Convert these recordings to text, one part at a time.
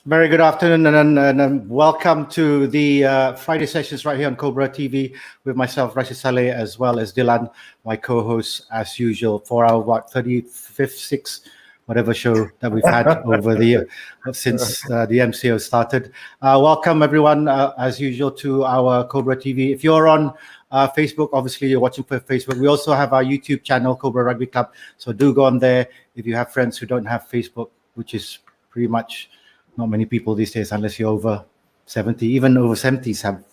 Very good afternoon and welcome to the Friday sessions right here on Cobra TV with myself, Rashid Saleh, as well as Dylan, my co-host, as usual, for our 35th, 6th, whatever show that we've had over the year since the MCO started. Welcome everyone, as usual, to our Cobra TV. If you're on Facebook, obviously you're watching for Facebook. We also have our YouTube channel, Cobra Rugby Club. So do go on there if you have friends who don't have Facebook, which is pretty much not many people these days, unless you're over 70. Even over 70s have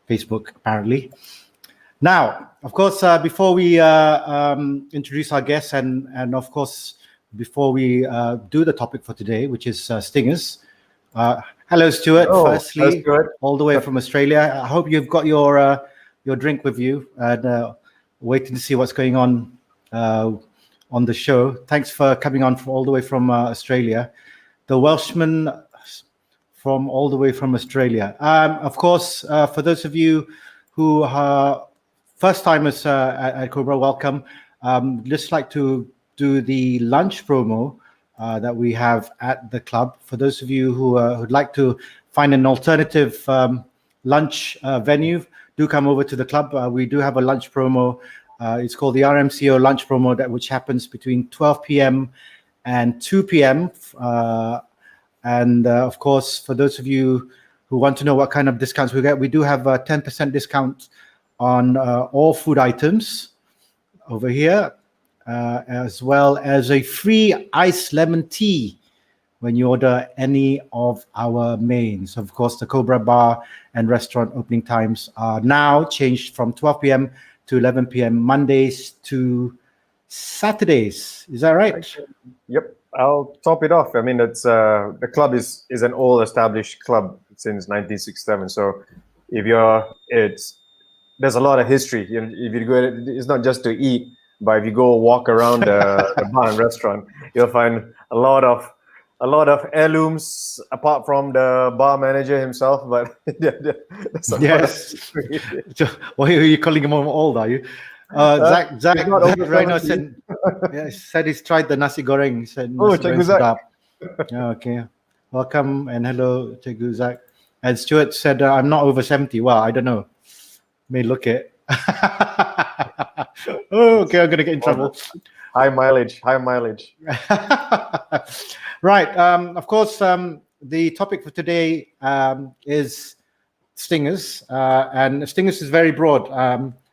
Facebook, apparently. Now, of course, before we introduce our guests and of course, before we do the topic for today, which is stingers. Hello, Stuart. Firstly, hello, Stuart. All the way from Australia. I hope you've got your drink with you and waiting to see what's going on the show. Thanks for coming on all the way from Australia. The Welshman from all the way from Australia. Of course, for those of you who are first timers at Cobra, welcome. Just like to do the lunch promo that we have at the club. For those of you who would like to find an alternative lunch venue, do come over to the club. We do have a lunch promo. It's called the RMCO lunch promo, which happens between 12 p.m. and 2 p.m. Of course, for those of you who want to know what kind of discounts we get, we do have a 10% discount on all food items over here, as well as a free iced lemon tea when you order any of our mains. Of course, the Cobra Bar and restaurant opening times are now changed from 12 p.m. to 11 p.m. Mondays to Saturdays. Is that right? Yep. I'll top it off. I mean, it's the club is an old-established club since 1967. So there's a lot of history. If you go, it's not just to eat, but if you go walk around the bar and restaurant, you'll find a lot of heirlooms, apart from the bar manager himself. But yes. Why are you calling him old? Are you? Zach Rhino said he's tried the nasi goreng. He said, Cikgu Zach. Okay. Welcome and hello, Cikgu Zach. And Stuart said, I'm not over 70. Well, I don't know. May look it. Okay, I'm going to get in trouble. High mileage. Right. Of course, the topic for today is stingers. And stingers is very broad.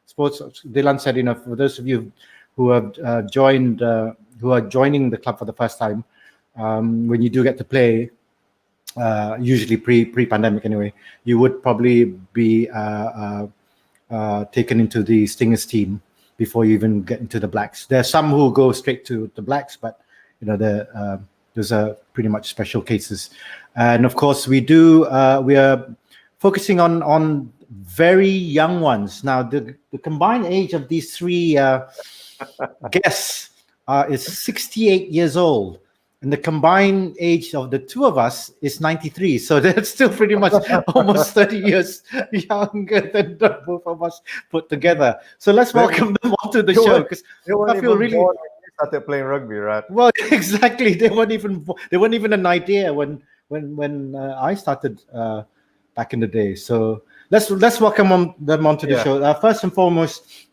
Sports, Dylan said, for those of you who have who are joining the club for the first time, when you do get to play, usually pre-pandemic anyway, you would probably be taken into the Stingers team before you even get into the Blacks. There are some who go straight to the Blacks, but those are pretty much special cases. And of course, we are focusing on very young ones. Now, the combined age of these three guests is 68 years old, and the combined age of the two of us is 93. So they're still pretty much almost 30 years younger than the both of us put together. So let's welcome them onto the show, because I feel really started playing rugby, right? Well, exactly. They weren't even an idea when I started back in the day. So let's welcome them onto the show. First and foremost,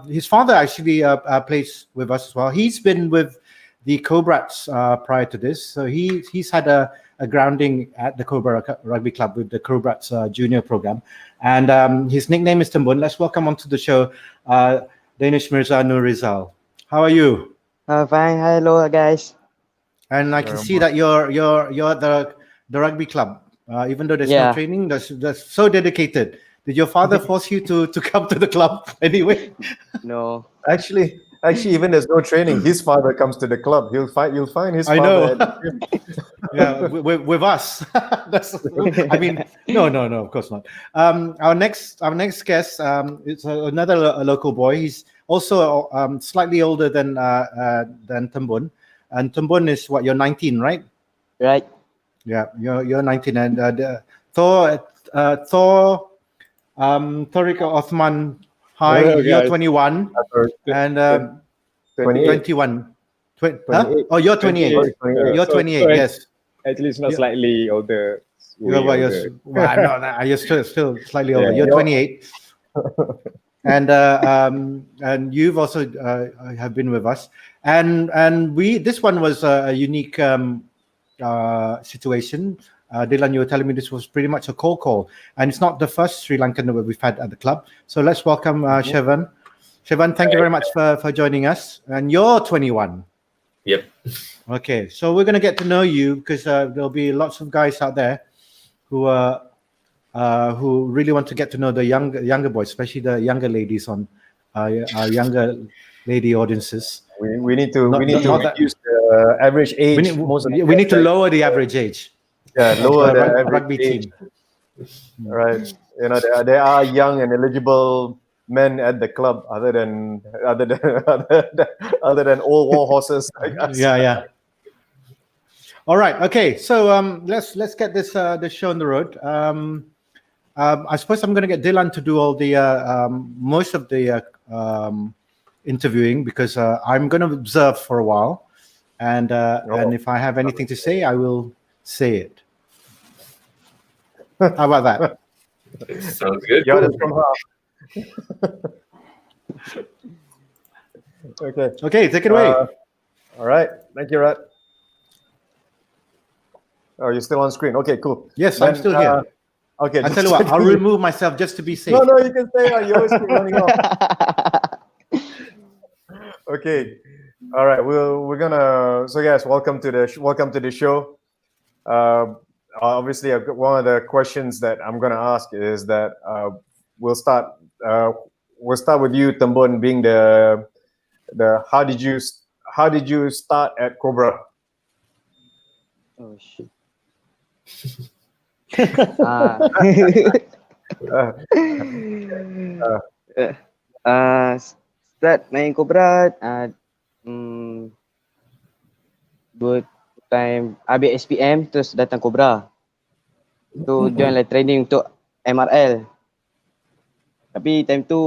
his father actually plays with us as well. He's been with the Cobrats prior to this, so he's had a grounding at the Cobra Rugby Club with the Cobrats junior program, and his nickname is Tembun. Let's welcome onto the show Danish Mirza Nurizal. How are you? Fine. Hello, guys. And I can see that you're the rugby club. Even though there's no training, that's so dedicated. Did your father force you to come to the club anyway? No. Actually, even there's no training. His father comes to the club. You'll find his father. I know. Yeah, with us. I mean, no, of course not. Our next guest is another local boy. He's also slightly older than Tembun. And Tembun is what, you're 19, right? Right. Yeah, you're 19, and Thor Toriko Othman, hi, Hello, you're guys. 21, and 28. 21. Huh? 28. Oh, you're 28. 28. You're 28. Yes. Actually, it's not Yeah. slightly older. It's way You're, older. well, no, you're still slightly older. Yeah. You're 28, and you've also have been with us, and this one was a unique situation. Dylan, you were telling me this was pretty much a cold call, and it's not the first Sri Lankan that we've had at the club. So let's welcome Shevan. Shevan, thank you very much for joining us. And you're 21. Yep. Okay, so we're going to get to know you, because there'll be lots of guys out there who really want to get to know the younger boys, especially the younger ladies on our younger lady audiences. We need to Not reduce the average age. We need to lower the average age. Yeah, lower the average rugby age. team. Right. You know, there are young and eligible men at the club, other than old war horses like us. Yeah. All right. Okay. So let's get this show on the road. I suppose I'm going to get Dylan to do all the most of the interviewing, because I'm going to observe for a while, and if I have anything to say, I will say it. How about that? Sounds good. Jordan from half. Okay, take it away. All right. Thank you, Rat. Oh, you're still on screen. Okay, cool. Yes, I'm still here. Okay. I tell you what, I'll remove myself just to be safe. No, you can stay on. You always keep running off. Okay. All right. We're gonna. So guys, welcome to the show. Obviously, one of the questions that I'm gonna ask is that we'll start with you, Tembun, being the how did you start at Cobra? Oh shit. Start main Cobra dua time habis SPM terus datang Cobra. Tu join lah training untuk MRL. Tapi time tu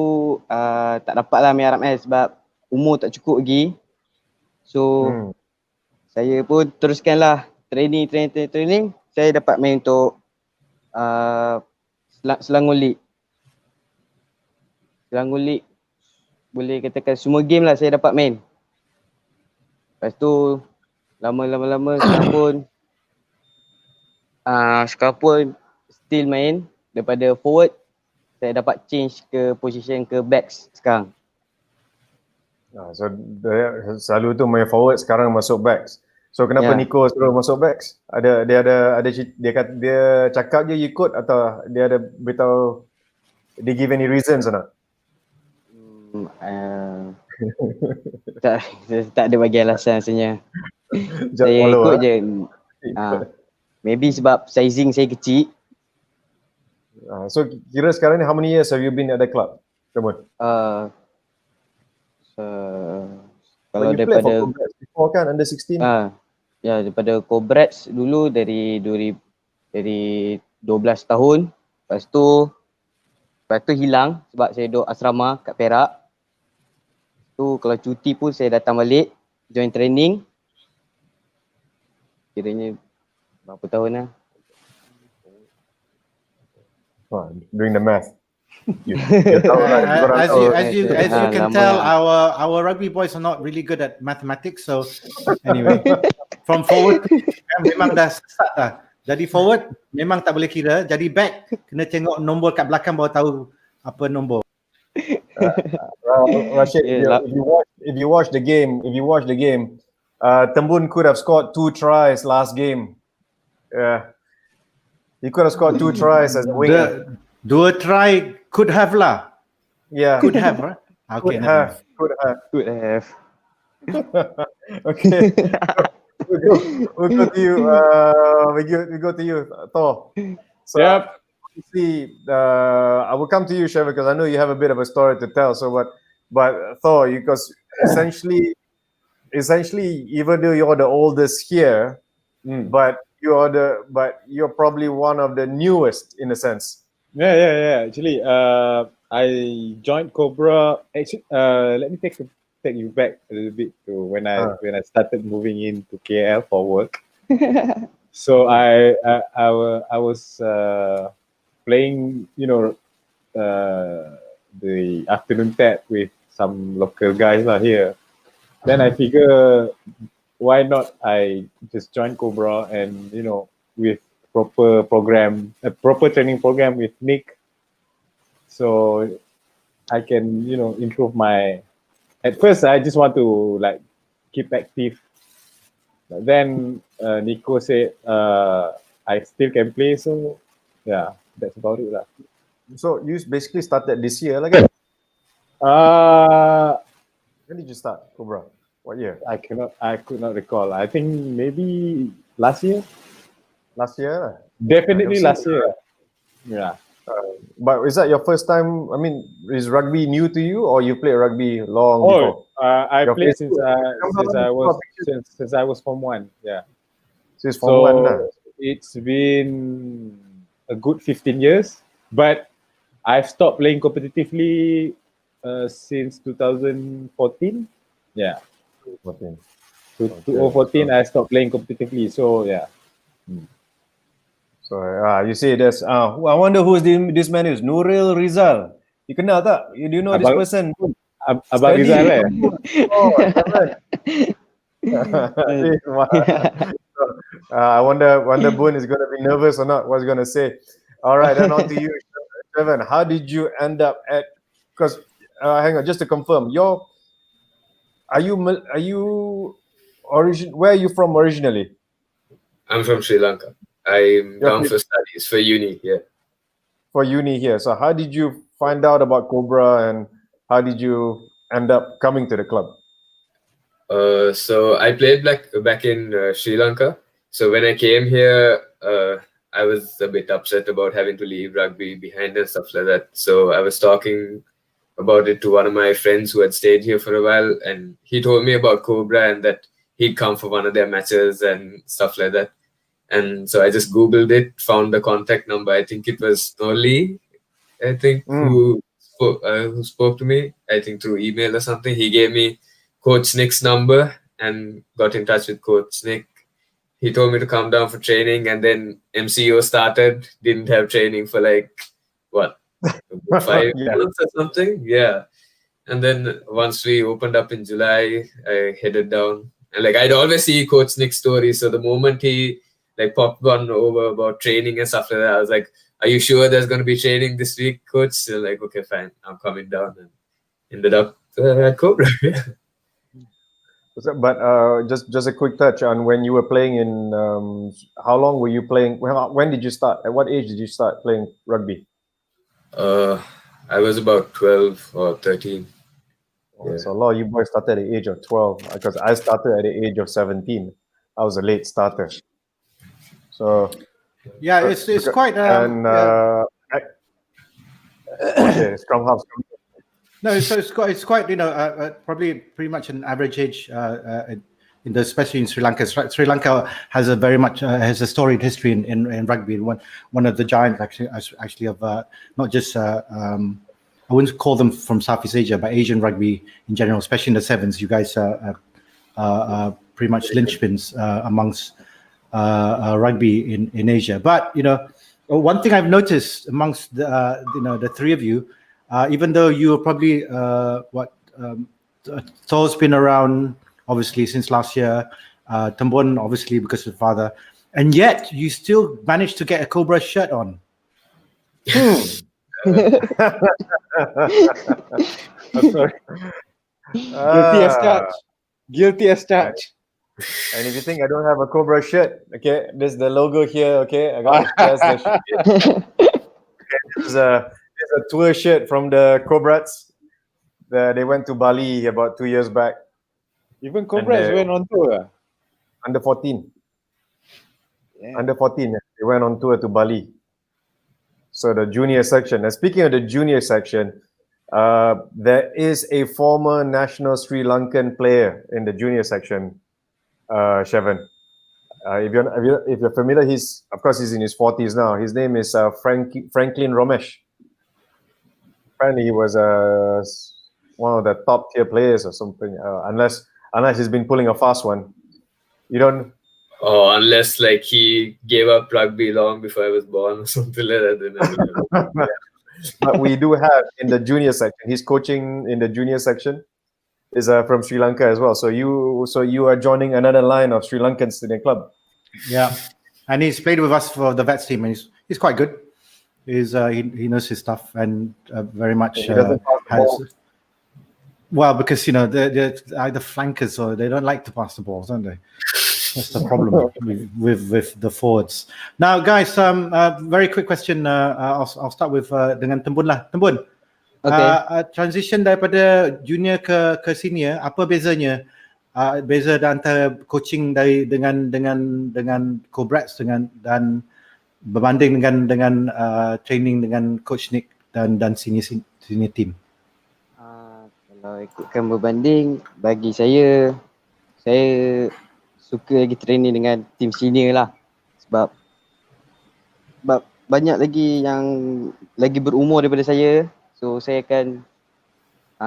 tak dapat lah main RML sebab umur tak cukup lagi. So saya pun teruskanlah training. Saya dapat main untuk Selangor League. Selangor League boleh katakan semua game lah saya dapat main. Lepas tu lama-lama sekarang pun still main. Daripada forward saya dapat change ke position ke backs sekarang. So selalu tu main forward, sekarang masuk backs. So kenapa Nico suruh masuk backs? Dia cakap je ikut, atau dia ada beritahu, dia give any reasons or not? Tak ada bagi alasan rasanya. Saya ikut je. Maybe sebab sizing saya kecil. So kira sekarang ni, how many years have you been at the club? Come on. Kalau daripada before kan, under 16? Ya, daripada Cobra dulu dari 12 tahun. Lepas tu hilang sebab saya duduk asrama kat Perak. Tu kalau cuti pun saya datang balik, join training. Kiranya berapa tahun lah. Doing the math. As you can tell, our rugby boys are not really good at mathematics. So anyway, from forward memang dah start dah. Jadi forward memang tak boleh kira. Jadi back kena tengok nombor kat belakang baru tahu apa nombor. Rashid, if you watch the game, Tembun could have scored 2 tries last game. He could have scored 2 tries as a winger. Dua try could have lah. Yeah. Could have, right? Okay. Could have. Okay. We'll go to you. We go to you, Thor. So, see, I will come to you, Sheva, because I know you have a bit of a story to tell. So, but But Thor, because essentially, even though you're the oldest here, but you're probably one of the newest in a sense. Yeah. Actually, I joined Cobra. Actually, let me take you back a little bit to when I started moving into KL for work. So I was playing, the afternoon tab with some local guys here. Then I figure, why not I just join Cobra and with proper training program with Nick, so I can improve my. At first, I just want to like keep active. But then Nico said I still can play, so yeah, that's about it lah. So you basically started this year, like. When did you start Cobra? What year? I could not recall. I think maybe last year. Last year. Definitely last year. Yeah. But is that your first time? I mean, is rugby new to you, or you played rugby long before? I Your played Facebook- since I was Form 1. Yeah. Since Form 1. It's been a good 15 years, but I've stopped playing competitively since 2014. Yeah. 2014, I stopped playing competitively. So yeah. So you see, there's. I wonder who's this man is. Nuril Rizal. You kenal tak? Do you know this person? Abang Rizal eh? I wonder Boone is going to be nervous or not. What's he going to say? All right, then on to you, Trevor. How did you end up at? Because hang on, just to confirm, are you where are you from originally? I'm from Sri Lanka. I'm down for studies for uni. Yeah. For uni here. So how did you find out about Cobra, and how did you end up coming to the club? So I played back in Sri Lanka. So when I came here, I was a bit upset about having to leave rugby behind and stuff like that. So I was talking about it to one of my friends who had stayed here for a while, and he told me about Cobra and that he'd come for one of their matches and stuff like that. And so I just Googled it, found the contact number. I think it was Noli, who spoke to me, I think through email or something. He gave me Coach Nick's number and got in touch with Coach Nick. He told me to come down for training, and then MCO started. Didn't have training for 5 months or something. Yeah. And then once we opened up in July, I headed down. And I'd always see Coach Nick's stories. So the moment he popped one over about training and stuff like that, I was like, are you sure there's going to be training this week, Coach? So okay, fine, I'm coming down. And ended up at Cobra. But just a quick touch on when you were playing in. How long were you playing? When did you start? At what age did you start playing rugby? I was about 12 or 13. Yeah. So a lot of you boys started at the age of 12, because I started at the age of 17. I was a late starter. So yeah, it's quite okay, scrum half. No, so it's quite probably pretty much an average age especially in Sri Lanka. Sri Lanka has a very much has a storied history in rugby. One of the giants actually of not just I wouldn't call them from Southeast Asia, but Asian rugby in general, especially in the sevens. You guys are pretty much linchpins amongst rugby in Asia. But one thing I've noticed amongst the three of you, even though you are probably Thor's been around obviously since last year, Tambon obviously because of father, and yet you still managed to get a Cobra shirt on. I'm sorry. Guilty as charged. And if you think I don't have a Cobra shirt, okay, there's the logo here. Okay, I got there's the shirt. There's a tour shirt from the Cobrats. They went to Bali about 2 years back. Even Cobrats went on tour. Under 14. Yeah. Under 14, they went on tour to Bali. So the junior section. And speaking of the junior section, There is a former national Sri Lankan player in the junior section, Shevan. If you're familiar, he's in his 40s now. His name is Franklin Romesh. Apparently, he was one of the top tier players or something. Unless he's been pulling a fast one. You don't. Oh, unless like he gave up rugby long before I was born or something like that. Then I don't know. But we do have in the junior section. He's coaching in the junior section. Is from Sri Lanka as well. So you are joining another line of Sri Lankans in the club. Yeah, and he's played with us for the vets team, and he's quite good. He knows his stuff and very much He doesn't pass the ball. Well, because they're either flankers or they don't like to pass the balls, don't they? That's the problem with the forwards. Now, guys, very quick question. I'll start with dengan Tembun lah. Tembun, transition daripada junior ke senior, apa bezanya? Beza antara coaching dengan Cobrats dan berbanding dengan training dengan Coach Nick dan senior team. Kalau ikutkan berbanding, bagi saya suka lagi training dengan tim senior lah, sebab banyak lagi yang lagi berumur daripada saya, so saya akan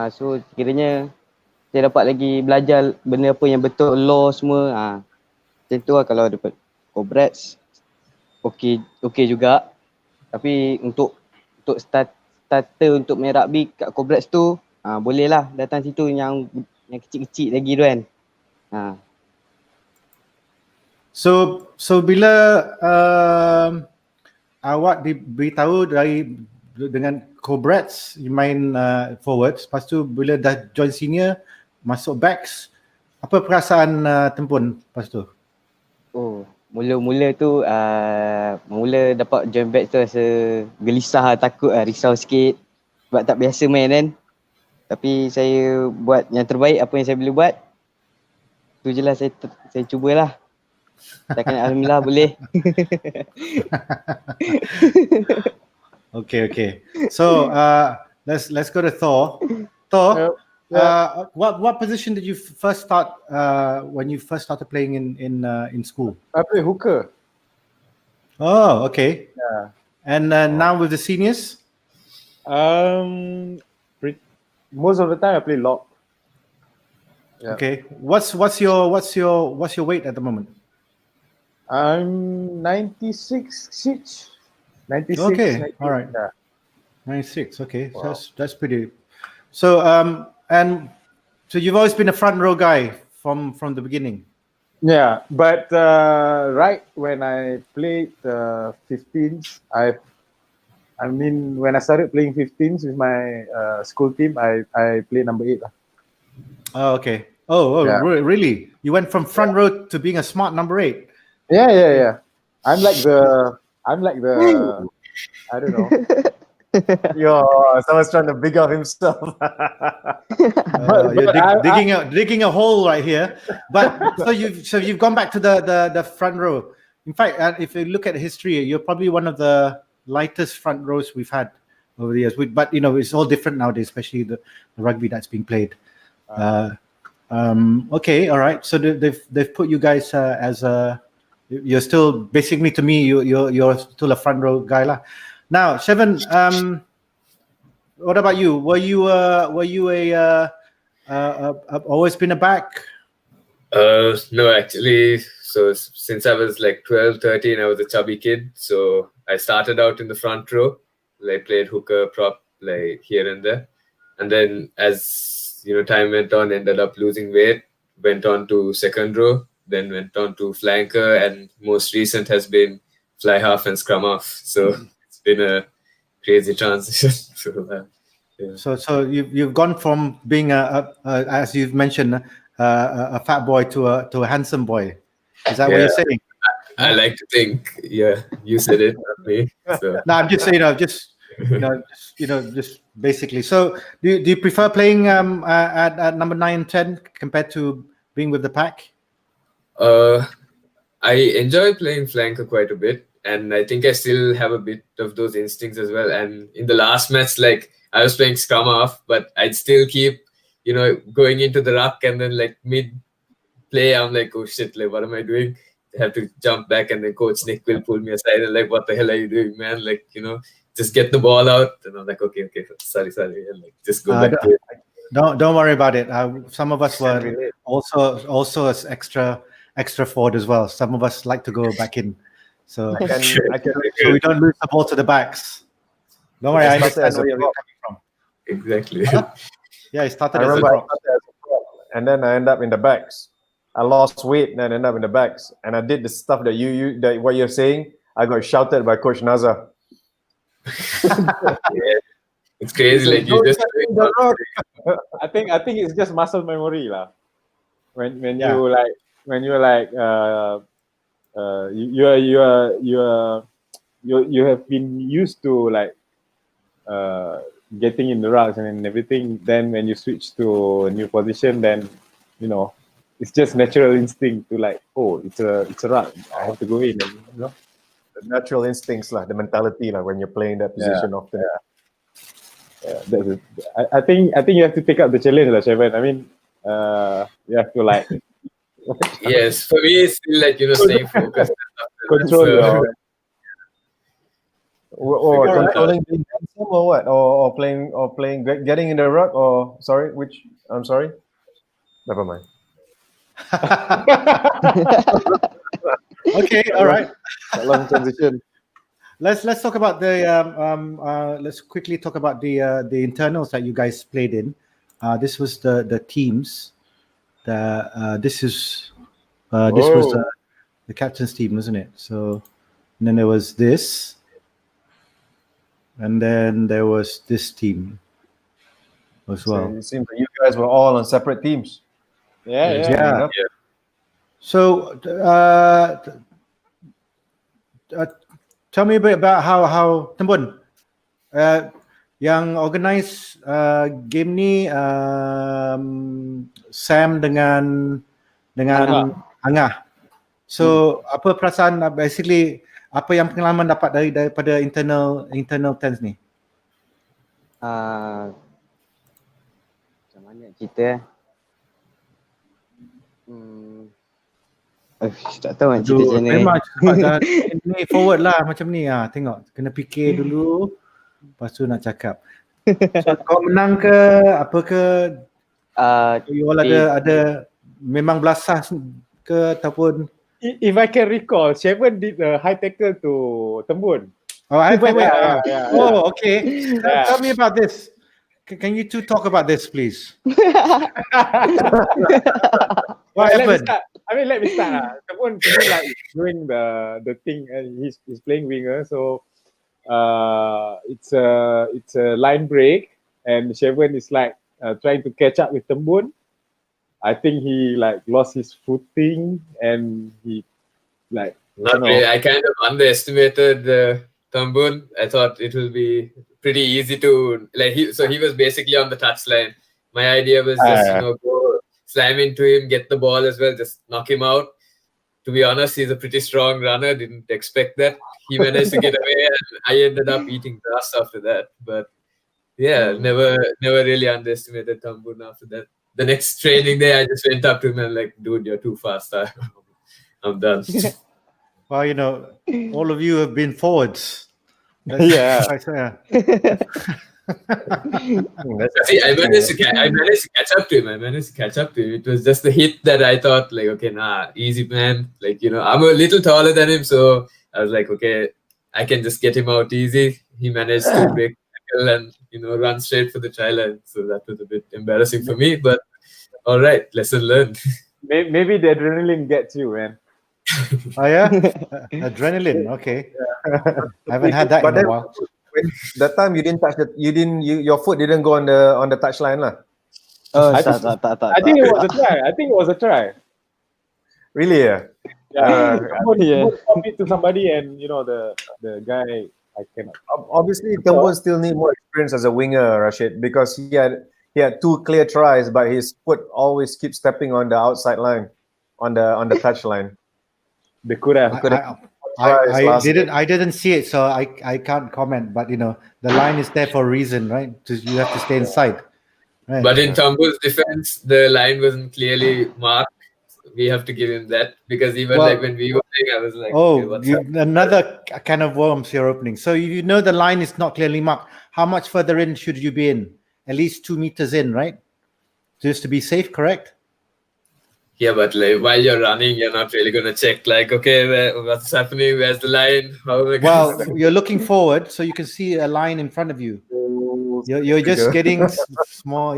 so kiranya saya dapat lagi belajar benda apa yang betul, law semua. Macam tu lah. Kalau dapat Cobrats okey juga, tapi untuk starter untuk main rugby kat Cobrats tu boleh lah datang situ yang kecil-kecil lagi tu kan. So bila awak diberitahu dengan Cobrats you main forwards, lepas tu bila dah join senior masuk backs, apa perasaan Tempun lepas tu? Oh, mula-mula tu mula dapat join backs tu rasa gelisah, takut, risau sikit sebab tak biasa main kan. Tapi saya buat yang terbaik apa yang saya boleh buat. Tu je lah, saya cubalah. Takkan alhamdulillah boleh. Okay. So let's go to Thor. Thor, what position did you first start when you first started playing in school? I play hooker. Oh, okay. Yeah. And now with the seniors? Most of the time I play lock. Yeah. Okay. What's your weight at the moment? I'm 96. 96. Okay. 90, All right. Yeah. 96. Okay. Wow. That's pretty. So and so you've always been a front row guy from the beginning. Yeah, but right when I played 15s, when I started playing 15s with my school team, I played number 8. Oh, okay. Oh, Yeah. Really? You went from front row to being a smart number 8. Yeah. I'm like the I don't know. Someone's trying to big up himself. You're digging a hole right here. But so you've gone back to the front row. In fact, if you look at history, you're probably one of the lightest front rows we've had over the years. But it's all different nowadays, especially the rugby that's being played. Okay, all right. So they've put you guys as you're still basically, to me, you're still a front row guy lah. Now, Shevan, what about you? Were you always been a back? No, actually. So since I was like 12, 13, I was a chubby kid. So I started out in the front row. Like played hooker, prop, like here and there. And then as time went on, ended up losing weight. Went on to second row. Then went on to flanker, and most recent has been fly half and scrum half. So it's been a crazy transition. So you've gone from being as you've mentioned a fat boy to a handsome boy. Is that what you're saying? I like to think. Yeah, you said it, not me. So. No, I'm just just basically. So do you prefer playing at number 9 and 10 compared to being with the pack? I enjoy playing flanker quite a bit, and I think I still have a bit of those instincts as well. And in the last match, like I was playing scrum half, but I'd still keep, going into the ruck, and then like mid play, I'm like, oh shit, like what am I doing? I have to jump back, and then Coach Nick will pull me aside and like, what the hell are you doing, man? Like, just get the ball out. And I'm like, okay, sorry, and like just go back to it. Don't worry about it. Some of us were also as extra forward as well. Some of us like to go back in, so so we don't lose the ball to the backs. Don't worry, I understand where you're coming from. Exactly. Yeah, it started I as a remember prop. I started as a prop, and then I end up in the backs. I lost weight and then end up in the backs, and I did the stuff that that what you're saying. I got shouted by Coach Nazar. Yeah. It's crazy. Like you just. I think it's just muscle memory lah. When Yeah. you have been used to like getting in the rucks and everything. Then when you switch to a new position, then it's just natural instinct to like, oh, it's a ruck. I have to go in. And, The natural instincts lah, the mentality lah when you're playing that position often. I think you have to take up the challenge, lah, Shevan. I mean, you have to like Yes, for me, it's still like staying focused. control your. Or controlling the momentum or what? Or playing getting in the ruck or I'm sorry. Never mind. Okay, all right. A long transition. Let's talk about the let's quickly talk about the internals that you guys played in. This was the teams. This was the captain's team, wasn't it? So, and then there was this, and then there was this team as well. So it seems that you guys were all on separate teams. Yeah. So, tell me a bit about how Tembun, yang organize game ni Sam dengan Angah. So apa perasaan, basically apa yang pengalaman dapat daripada internal tens ni? Macam mana cerita? Tak tahu nak cerita macam mana. Memang ni forward lah macam ni tengok kena fikir dulu lepas tu nak cakap. So kau menang ke apa ke? You all ada memang belasah ke ataupun? If I can recall, Shevan did a high tackle to Tembun. Oh, wait. Yeah. Oh, okay. Tell me about this. Can you two talk about this, please? What happened? Let me start. Tembun like doing the thing, and he's playing winger, so it's a line break, and Shevan is like trying to catch up with Tembun. I think he like lost his footing, and he like not really. I kind of underestimated Tembun. I thought it will be pretty easy to like. He was basically on the touchline. My idea was just go slam into him, get the ball as well, just knock him out. To be honest, he's a pretty strong runner. Didn't expect that. He managed to get away, and I ended up eating grass after that. But yeah, never really underestimated Tembun after that. The next training day, I just went up to him and like, dude, you're too fast. I'm done. Well, all of you have been forwards. Yeah. See, I managed to catch up to him. It was just the hit that I thought, like, okay, nah, easy man. Like, I'm a little taller than him, so I was like, okay, I can just get him out easy. He managed to break tackle and run straight for the try line. So that was a bit embarrassing for me, but all right, lesson learned. Maybe the adrenaline gets you, man. Oh yeah, adrenaline. Okay, I haven't had that in a while. That time you didn't touch your foot didn't go on the touchline lah. Tak. I think it was a try. Really? Yeah. Someone pop it to somebody, and the guy, I cannot. Obviously, Tembun still need more experience as a winger, Rashid, because he had 2 clear tries, but his foot always keeps stepping on the outside line, on the touch line. They could have. I didn't see it, so I can't comment. But the line is there for a reason, right? You have to stay inside. Right. But in Tambu's defense, the line wasn't clearly marked. We have to give him that, because even Well- like when we were playing, I was like, okay, what's up? Another kind of worms you're opening. So the line is not clearly marked. How much further in should you be in? At least 2 meters in, right? Just to be safe, correct? Yeah, but like while you're running, you're not really gonna check like, okay, what's happening? Where's the line? How am I gonna Well, you're looking forward, so you can see a line in front of you. You're just getting small,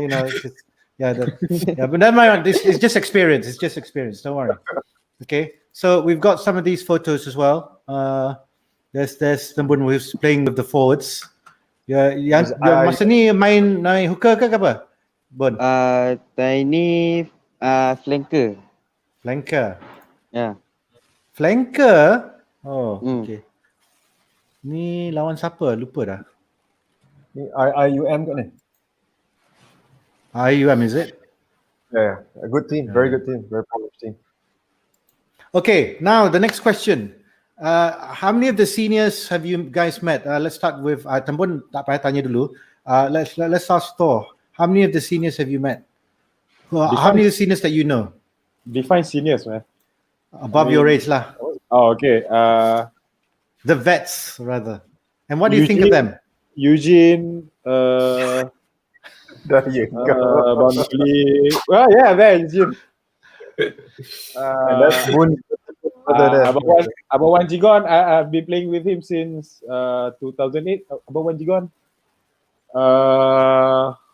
but never mind. This is just experience. It's just experience. Don't worry. Okay. So we've got some of these photos as well. There's Tambun who's playing with the forwards. Masa ni main hooker ke apa? Bon. Tiny flanker. Flanker. Ya. Flanker. Oh, Hmm. okay. Ni lawan siapa? Lupa dah. Ni IUM kat ni. IUM, is it? Yeah, a good team, very good team, very polished team. Okay, now the next question. How many of the seniors have you guys met? Let's start with Tambun. Tak payah tanya dulu. Let's ask Thor. How many of the seniors have you met? How many of the seniors that you know? Define seniors, man. Above your age lah. Oh, okay. The vets, rather. And what do you think of them? Eugene, There you go. Boundary. Well, yeah, there, Eugene. That's Boon. Abang Wan Jigon, I've been playing with him since 2008. Abang Wan Jigon.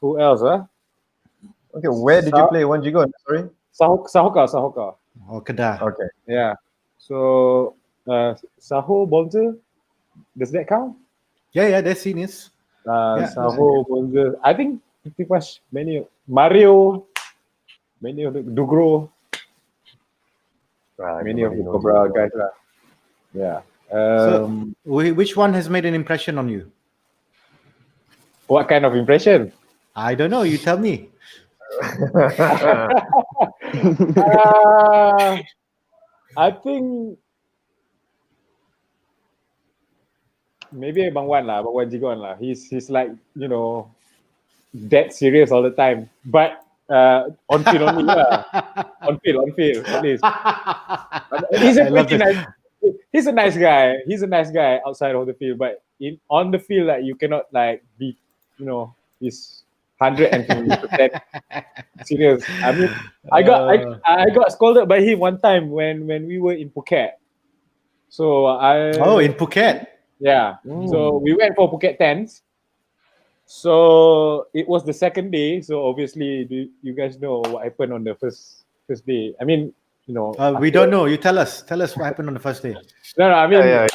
Who else? Okay, where did you play? One Jigon, sorry. Sahoka. Oh, Kedah. Okay. Yeah. So Saho Bonzer, does that count? Yeah, they're seniors. Saho Bonzer. I think pretty much Mario, many of the Dugro, many of the Cobra guys lah. Yeah. Which one has made an impression on you? What kind of impression? I don't know. You tell me. I think maybe Abang Wan Jigon lah. He's like, dead serious all the time. But on field only lah. On field at least. He's a nice guy. He's a nice guy outside of the field, but on the field, like, you cannot like be, he's 150% serious. I mean, I got scolded by him one time when we were in Phuket. So in Phuket. Yeah. So we went for Phuket 10s. So it was the second day. So obviously, you guys know what happened on the first day. I mean, we don't know. You tell us. Tell us what happened on the first day. No. I mean, Yeah.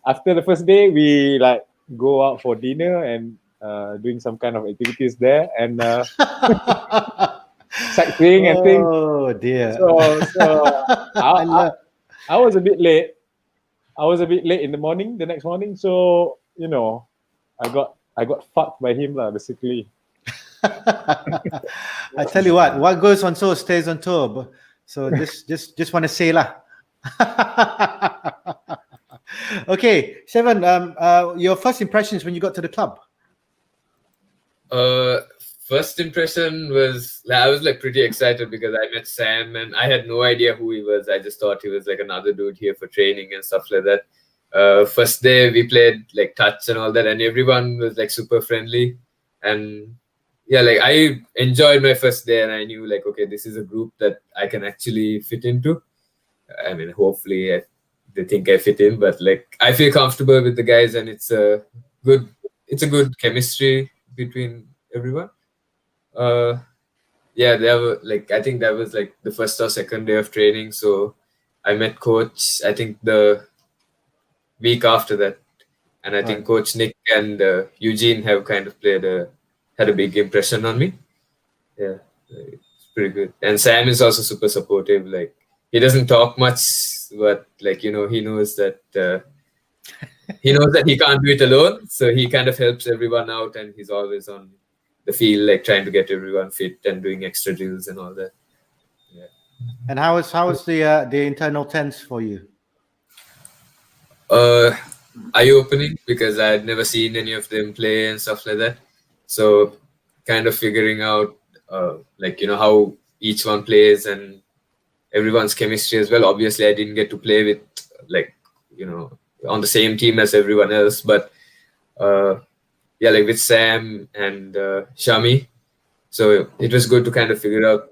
After the first day, we like go out for dinner and doing some kind of activities there and sightseeing and things. Oh dear. So I was a bit late. In the morning, the next morning. So I got fucked by him lah, basically. I tell you what goes on tour stays on tour. So just want to say lah. Okay, Seven. Your first impressions when you got to the club? First impression was I was like pretty excited because I met Sam and I had no idea who he was. I just thought he was like another dude here for training and stuff like that. First day we played like touch and all that, and everyone was like super friendly. And yeah, like I enjoyed my first day, and I knew like, okay, this is a group that I can actually fit into. I mean, hopefully they think I fit in, but like I feel comfortable with the guys, and it's a good chemistry between everyone. Yeah, I think that was like the first or second day of training. So I met coach, I think the week after that, and I think Coach Nick and Eugene have kind of had a big impression on me. Yeah, it's pretty good. And Sam is also super supportive. Like, he doesn't talk much, but like, he knows that he can't do it alone. So he kind of helps everyone out, and he's always on the field, like trying to get everyone fit and doing extra drills and all that. Yeah. And how was the internal tense for you? eye-opening because I had never seen any of them play and stuff like that. So kind of figuring out how each one plays and everyone's chemistry as well. Obviously, I didn't get to play with on the same team as everyone else, but with Sam and Shami. So it was good to kind of figure out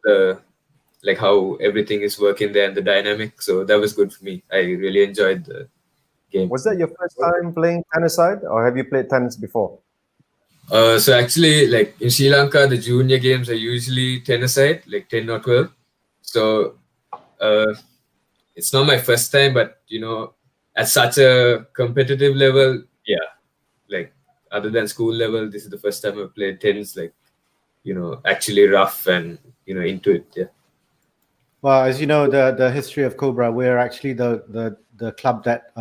how everything is working there and the dynamic. So that was good for me. I really enjoyed the game. Was that your first time playing tennis-side, or have you played tennis before? So actually, like in Sri Lanka, the junior games are usually tennis-side, like 10 or 12. So it's not my first time, but at such a competitive level, like other than school level, this is the first time I've played tennis, actually rough and into it. Yeah. Well, as you know, the history of Cobra, we're actually the club that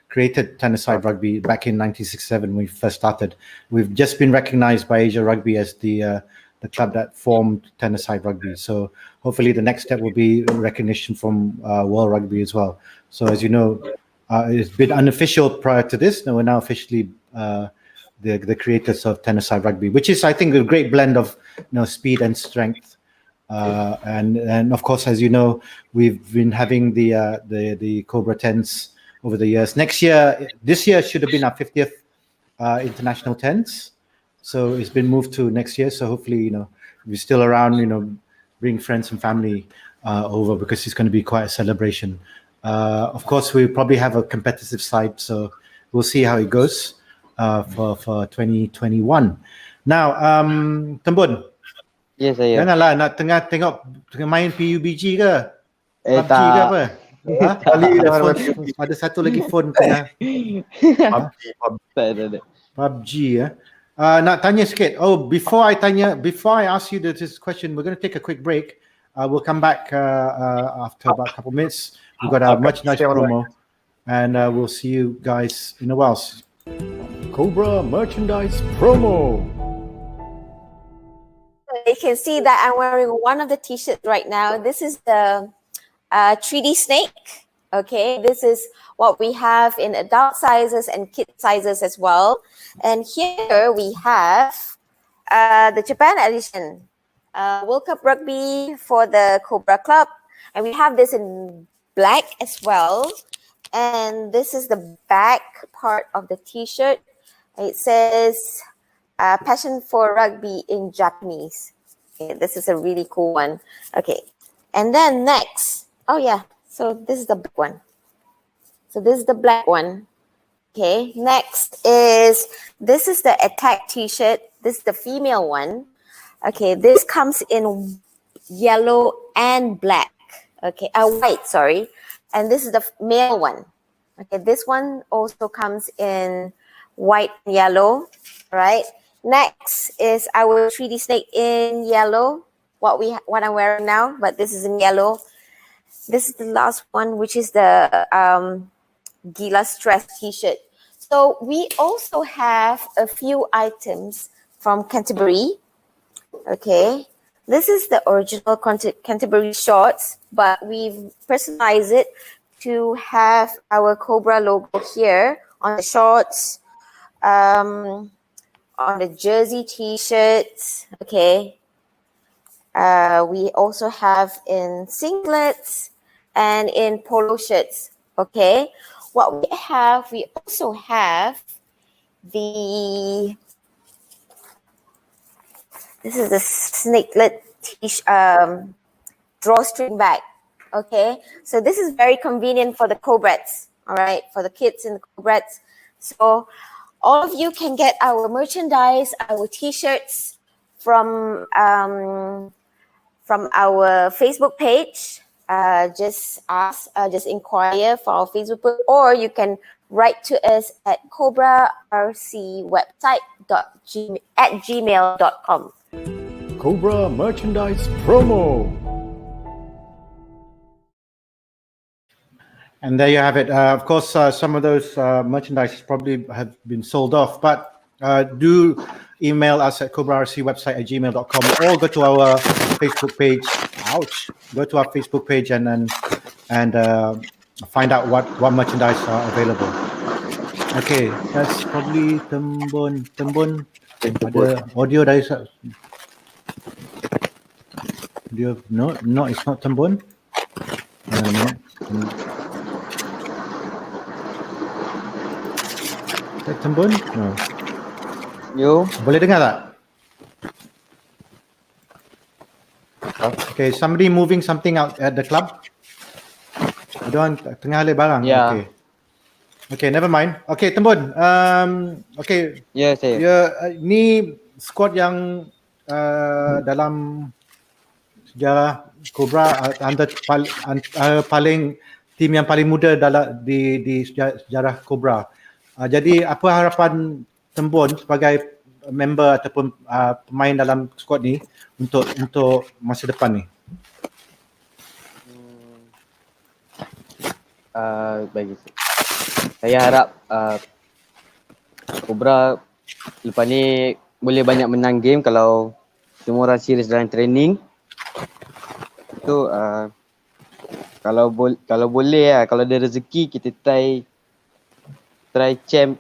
created tennis-side rugby back in 1967 when we first started. We've just been recognized by Asia Rugby as the club that formed tennis-side rugby. So hopefully the next step will be recognition from World Rugby as well. So as you know, it's been unofficial prior to this. Now we're now officially the creators of tennis-side rugby, which is, I think, a great blend of speed and strength. And of course, as you know, we've been having the Cobra 10s over the years. This year should have been our 50th international 10s. So it's been moved to next year. So hopefully, we're still around, bring friends and family over, because it's going to be quite a celebration. Of course, we probably have a competitive side. So we'll see how it goes for 2021. Now, Tembun. Yes, saya. Janganlah nak tengah main PUBG ke? PUBG tak. ke apa? Ada satu lagi phone tengah. PUBG ya. Nak tanya sikit. Before I ask you this question, we're going to take a quick break. We'll come back after about a couple of minutes. We've got a merchandise promo, and we'll see you guys in a while. Cobra merchandise promo. You can see that I'm wearing one of the t-shirts right now. This is the 3D snake. Okay, this is what we have in adult sizes and kid sizes as well. And here we have the Japan edition, World Cup Rugby for the Cobra Club. And we have this in black as well. And this is the back part of the t-shirt. It says passion for rugby in Japanese. Okay, this is a really cool one. Okay, and then next, so this is the black one. So this is the black one. Okay, next this is the attack t-shirt. This is the female one. Okay, this comes in yellow and black. Okay, white, sorry. And this is the male one. Okay, this one also comes in white and yellow, right? Next is our 3D snake in yellow, what I'm wearing now, but this is in yellow. This is the last one, which is the Gila Stress t-shirt. So we also have a few items from Canterbury. Okay, this is the original Canterbury shorts, but we've personalized it to have our Cobra logo here on the shorts. On the jersey t-shirts, okay. We also have in singlets and in polo shirts, okay. What we also have this is the snakelet drawstring bag, okay. So this is very convenient for the Cobrats, all right, for the kids in the Cobrats. So all of you can get our merchandise, our t-shirts from our Facebook page. Just inquire for our Facebook page, or you can write to us at cobrarcwebsite@gmail.com. Cobra merchandise promo. And there you have it. Of course, some of those merchandise probably have been sold off, but do email us at cobrarcwebsite@gmail.com, or go to our Facebook page. Go to our Facebook page and find out what merchandise are available. Okay, that's probably Tembun. Ada audio dari audio. No, it's not Tembun. Hang on a minute. Is that Tembun? No. You? Boleh dengar tak? Okay, somebody moving something out at the club. Ada orang tengah alih barang. Yeah. Okay. Okay, never mind. Okay, Tembun. Okay, Ya, saya. ya ni squad yang dalam sejarah Cobra paling tim yang paling muda dalam di sejarah Cobra. Jadi apa harapan Tembun sebagai member ataupun pemain dalam squad ni untuk masa depan ni? Bagi saya harap Cobra lepas ni boleh banyak menang game kalau semua orang serius dalam training. Tu kalau boleh lah, kalau ada rezeki kita try champ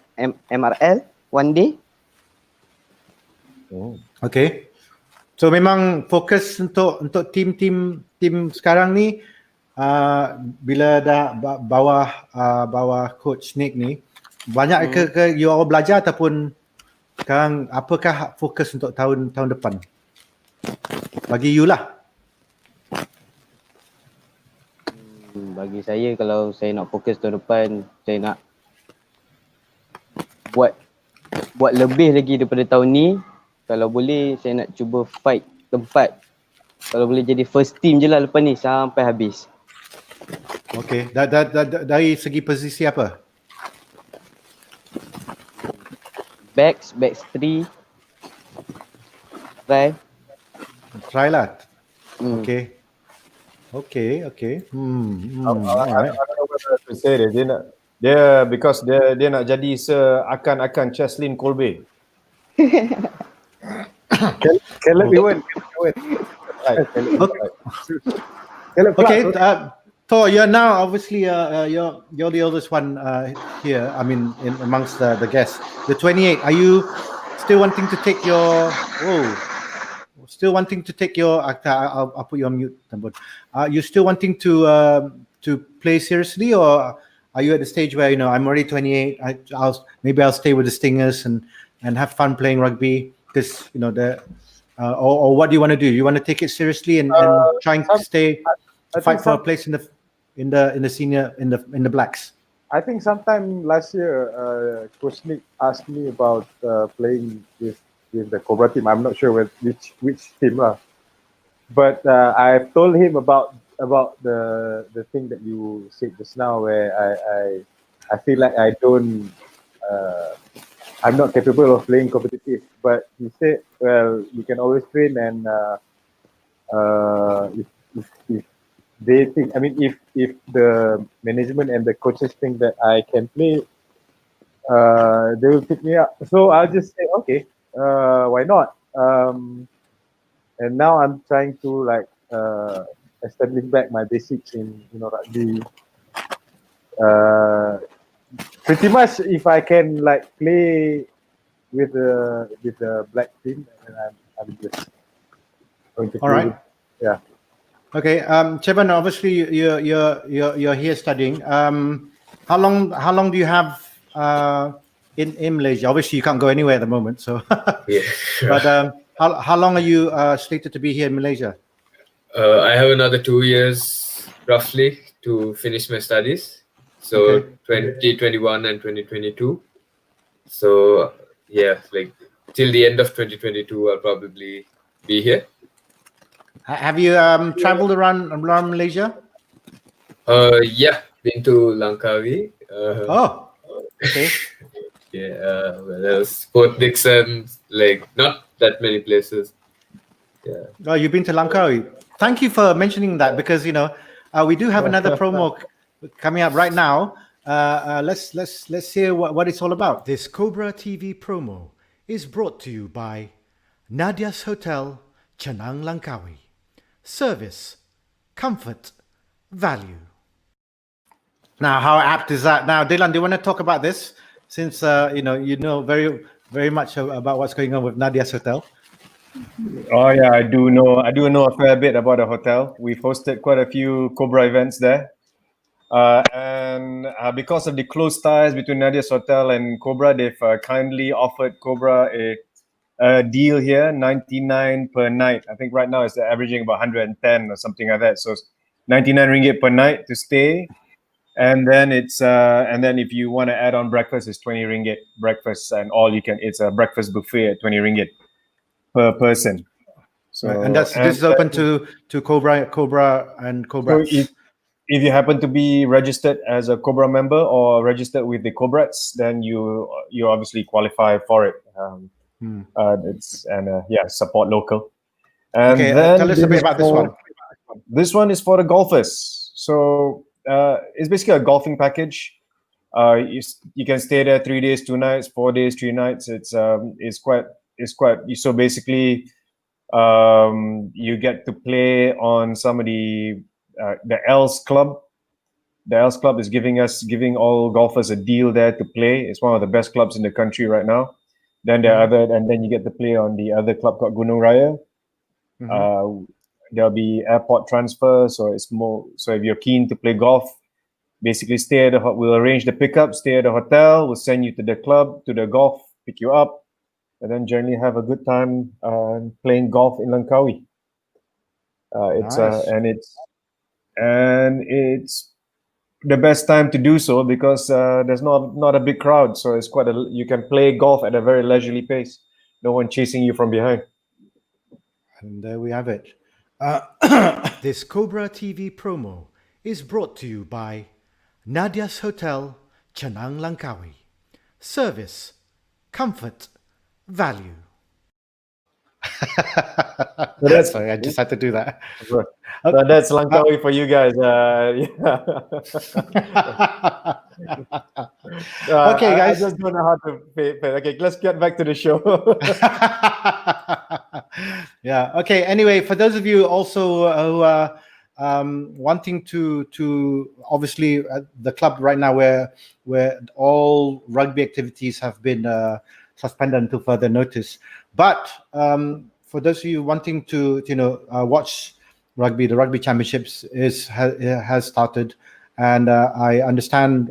MRL one day. Okay. So memang fokus untuk tim sekarang ni bila dah bawah coach Nick ni banyak ke you all belajar ataupun sekarang apakah fokus untuk tahun depan? Bagi you lah. Bagi saya kalau saya nak fokus tahun depan, saya nak buat lebih lagi daripada tahun ni. Kalau boleh saya nak cuba fight tempat. Kalau boleh jadi first team je lah lepas ni sampai habis. Okay. Dari segi posisi apa? Backs 3. Try lah. Okay. Okay. I Alright. don't know what to say dia because dia nak jadi seakan-akan Cheslin Colby. Can let me win. Right. Okay. Thor, you're now obviously you're the oldest one here. I mean, amongst the guests, the 28. Are you still wanting to take your? I'll put you on mute. Are you still wanting to play seriously, or are you at the stage where I'm already 28? I'll stay with the Stingers and have fun playing rugby because or what do you want to do? You want to take it seriously and trying to fight for a place in the senior in the Blacks? I think sometime last year, Coach Nick asked me about playing with the Cobra team. I'm not sure which team lah. But I've told him about the thing that you said just now, where I feel like I'm not capable of playing competitive. But he said, well, you can always train, and if they think, I mean, if the management and the coaches think that I can play, they will pick me up. So I'll just say, okay, why not? And now I'm trying to establish back my basics in rugby. Pretty much, if I can play with the black team, then I'm just going to play. All right. Yeah. Okay, Cheban, obviously you're here studying. How long do you have in Malaysia? Obviously you can't go anywhere at the moment, so. Yeah. But how long are you slated to be here in Malaysia? I have another 2 years roughly to finish my studies. So 2021 and 2022. So yeah, till the end of 2022, I'll probably be here. Have you traveled around Malaysia? Yeah, been to Langkawi. Okay. Yeah, well, else? Port Dickson, not that many places. Yeah. Oh, you've been to Langkawi. Thank you for mentioning that, because we do have another promo coming up right now. Let's hear what it's all about. This Cobra TV promo is brought to you by Nadia's Hotel, Chanang, Langkawi. Service, comfort, value. Now, how apt is that? Now, Dylan, do you want to talk about this? since you know very much about what's going on with Nadia's hotel. Oh yeah, I do know a fair bit about the hotel. We've hosted quite a few Cobra events there. And because of the close ties between Nadia's hotel and Cobra, they've kindly offered Cobra a deal here, 99 per night. I think right now it's averaging about 110 or something like that. So it's 99 ringgit per night to stay. And then if you want to add on breakfast, it's 20 ringgit breakfast, and it's a breakfast buffet at 20 ringgit per person. So Right, and this is open to Cobra and Cobra. So if you happen to be registered as a Cobra member or registered with the Cobrats, then you obviously qualify for it. Support local. And Okay, then tell us a bit about this one. This one is for the golfers. So it's basically a golfing package. You can stay there 3 days, 2 nights, 4 days, 3 nights. It's quite. So basically, you get to play on some of the Els Club. The Els Club is giving all golfers a deal there to play. It's one of the best clubs in the country right now. Then then you get to play on the other club called Gunung Raya. There'll be airport transfer, so it's more. So if you're keen to play golf, basically we'll arrange the pickup, stay at the hotel, we'll send you to the club, to the golf, pick you up, and then generally have a good time playing golf in Langkawi. It's the best time to do so because there's not a big crowd, so it's you can play golf at a very leisurely pace. No one chasing you from behind. And there we have it. This Cobra TV promo is brought to you by Nadia's Hotel, Chanang Langkawi. Service, comfort, value. Sorry, I just had to do that. So that's Langkawi for you guys. Okay, guys. I just don't know how to pay. Okay, let's get back to the show. Yeah. Okay. Anyway, for those of you also who are wanting to obviously the club right now where all rugby activities have been suspended until further notice. But for those of you wanting to watch rugby, the rugby championships has started, and I understand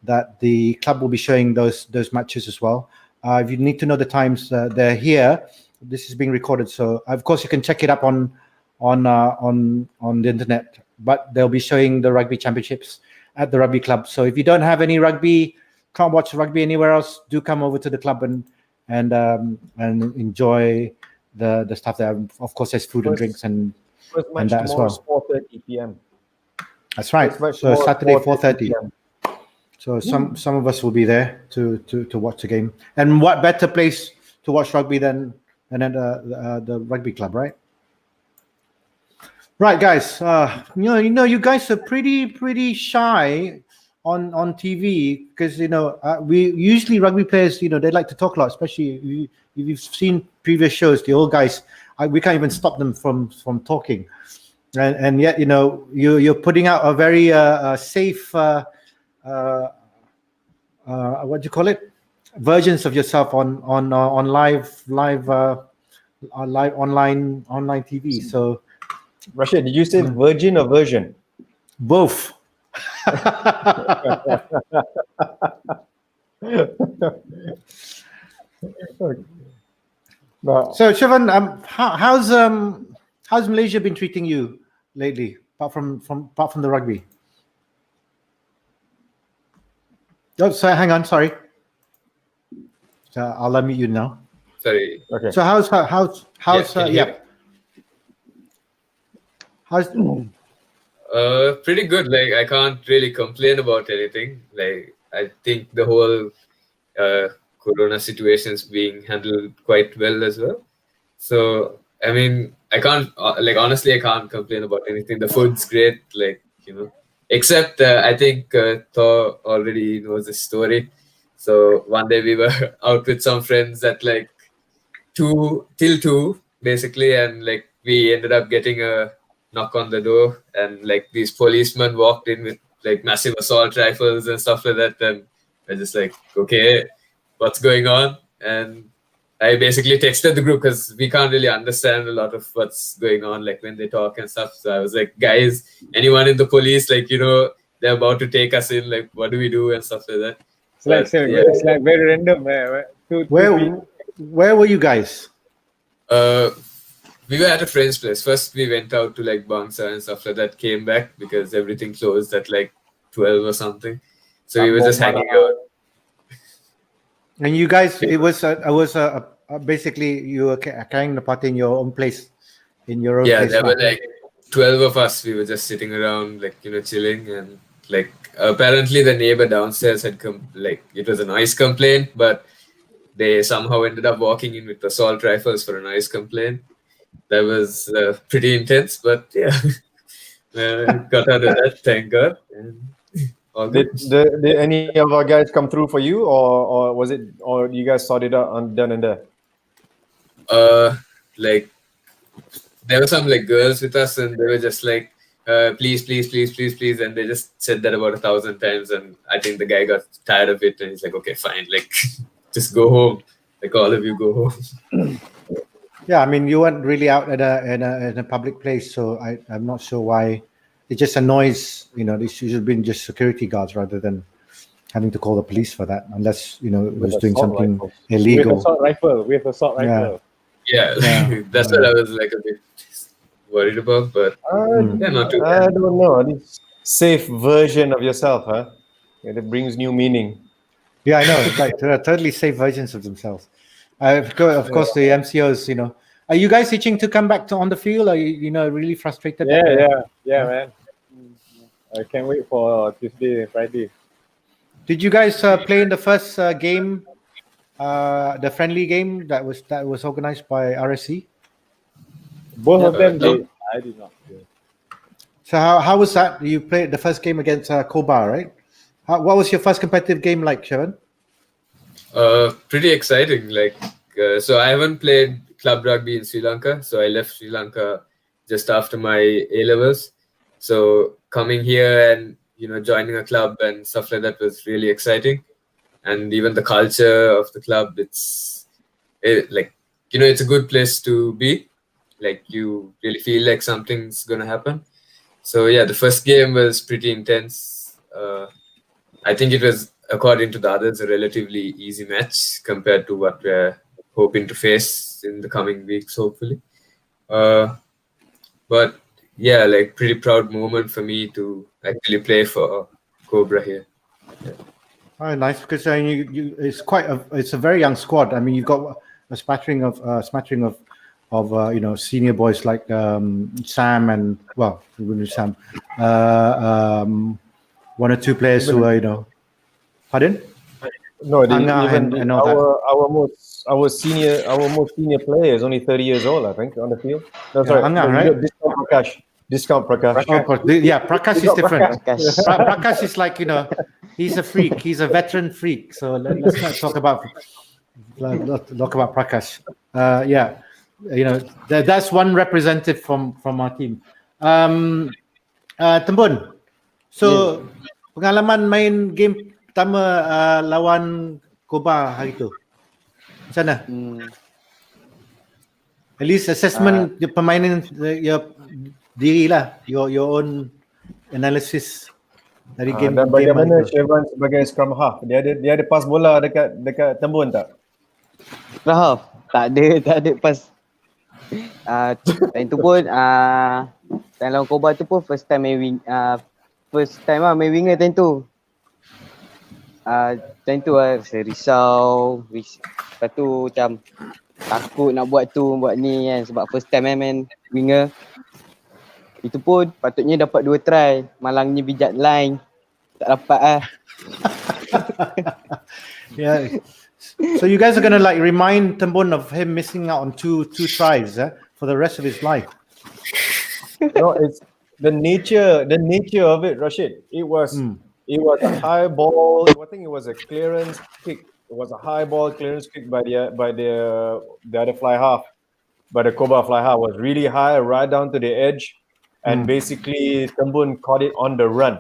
that the club will be showing those matches as well. If you need to know the times, they're here. This is being recorded, so of course you can check it up on the internet. But they'll be showing the rugby championships at the rugby club. So if you don't have any rugby, can't watch rugby anywhere else, do come over to the club and enjoy the stuff there. Of course, there's food and drinks and that as well. 4:30 p.m. That's right. So Saturday 4:30 p.m. So some of us will be there to watch the game. And what better place to watch rugby than at the rugby club, right? Right, guys. You guys are pretty shy on TV because we usually rugby players they like to talk a lot, especially if you've seen previous shows. The old guys, we can't even stop them from talking, and yet you're putting out a very safe what do you call it, versions of yourself on live online TV. So Rashid, did you say virgin or version? Both. So Shivan, how's Malaysia been treating you lately, apart from the rugby? Oh, sorry, hang on, sorry. So I'll unmute you now. Sorry. Okay. So how's pretty good. Like, I can't really complain about anything. Like, I think the whole corona situation is being handled quite well as well. So I mean, I can't honestly I can't complain about anything. The food's great, except I think Thor already knows the story. So one day we were out with some friends at 2 till 2 basically, and we ended up getting a knock on the door, and these policemen walked in with massive assault rifles and stuff like that, and I just like, okay, what's going on? And I basically texted the group because we can't really understand a lot of what's going on, like when they talk and stuff. So I was like, guys, anyone in the police, like, they're about to take us in, like, what do we do and stuff like that. It's like very random. Where were you guys? We were at a friend's place. First, we went out to like Bangsa and stuff like that. Came back because everything closed at like 12 or something. So we were just hanging out. And you guys, it was basically you were carrying the party in your own place, in your own Yeah, place. there were like 12 of us. We were just sitting around, like, chilling. And like, apparently the neighbor downstairs had come, like, it was a noise complaint, but they somehow ended up walking in with assault rifles for a noise complaint. That was pretty intense, but yeah, got out of that, thank God. And Did any of our guys come through for you, or was it, or you guys sorted out on done and there? Like, there were some like girls with us, and they were just like, please, please, please, please, please, and they just said that about 1,000 times, and I think the guy got tired of it, and he's like, okay, fine, like, just go home, like all of you go home. Yeah, I mean, you weren't really out in a public place, so I'm not sure why. It just annoys, they should have been just security guards rather than having to call the police for that, unless it was doing something illegal. With assault rifle. Yeah, that's what I was like a bit worried about, but not too bad. I don't know. This safe version of yourself, huh? It brings new meaning. Yeah, I know. It's like there are totally safe versions of themselves. Of course, the MCOs, Are you guys itching to come back on the field? Are you, really frustrated? Yeah, man. I can't wait for Tuesday and Friday. Did you guys play in the first game, the friendly game that was organized by RSC? Both of them did. I did not. So how was that? You played the first game against Cobra, right? What was your first competitive game like, Shevan? Pretty exciting. Like, so I haven't played club rugby in Sri Lanka. So I left Sri Lanka just after my A-levels. So coming here and, joining a club and stuff like that was really exciting. And even the culture of the club, it's a good place to be. Like, you really feel like something's going to happen. So yeah, the first game was pretty intense. I think it was, according to the others, a relatively easy match compared to what we're hoping to face in the coming weeks, hopefully. But yeah, like, pretty proud moment for me to actually play for Cobra here. Yeah. Oh, nice, because it's a very young squad. I mean, you've got a smattering of senior boys like Sam and Sam, one or two players who are pardon? No, and our most senior player is only 30 years old, I think, on the field. No, sorry, right? Discount Prakash. Prakash is different. Prakash is like, he's a freak. He's a veteran freak. So let's not talk about Prakash. That's one representative from our team. Tembun. So pengalaman main game pertama lawan Cobra hari tu, macam mana? At least assessment permainan diri lah, your own analysis dari game. Dan bagaimana Shevan sebagai scrum half? Dia ada pass bola dekat Tembun tak? Scrum half? Tak ada pass. Time tu pun time lawan Cobra tu pun first time main winger time tu. Time tu rasa risau. Lepas tu macam takut nak buat ni kan, sebab first time main winger. Itu pun patutnya dapat 2 try, malangnya bijak line. Tak dapat Yeah. So you guys are going to like remind Tembun of him missing out on two tries for the rest of his life. No, it's the nature of it, Rashid. It was a high ball. I think it was a clearance kick. It was a high ball clearance kick by the other fly half. But the Cobra fly half was really high, right down to the edge. And basically Tembun caught it on the run.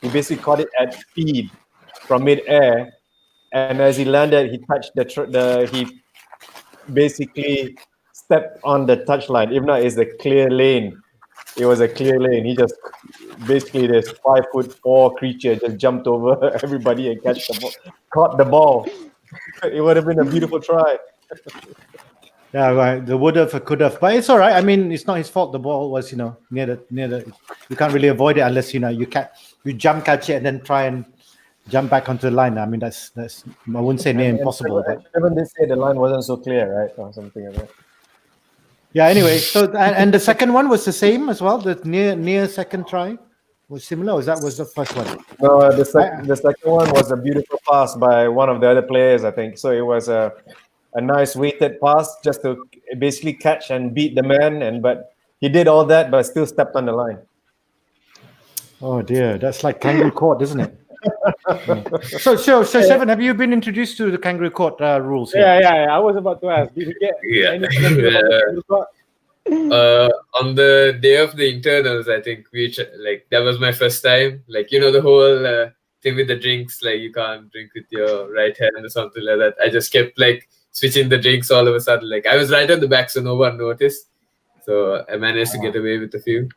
He basically caught it at speed. from mid-air, and as he landed, he touched he basically stepped on the touchline. If not, it's a clear lane. It was a clear lane. He just basically this 5'4" creature just jumped over everybody and caught the ball. It would have been a beautiful try. Yeah, right. The would have, could have, but it's all right. I mean, it's not his fault. The ball was, near the. You can't really avoid it unless you jump catch it and then try and jump back onto the line. I mean, that's I wouldn't say near impossible. But Even they say the line wasn't so clear, right, or something like that. yeah. Anyway, so and the second one was the same as well. The near second try was similar. Or was the first one? No, the second one was a beautiful pass by one of the other players, I think. So it was a nice weighted pass just to basically catch and beat the man, but he did all that but still stepped on the line. Oh dear, that's like kangaroo court, isn't it? So Seven, have you been introduced to the kangaroo court rules here? Yeah. I was about to ask. Did you get anything about the kangaroo court? On the day of the internals, I think that was my first time. The whole thing with the drinks, you can't drink with your right hand or something like that. I just kept switching the drinks all of a sudden. I was right at the back, so no one noticed. So I managed to get away with a few.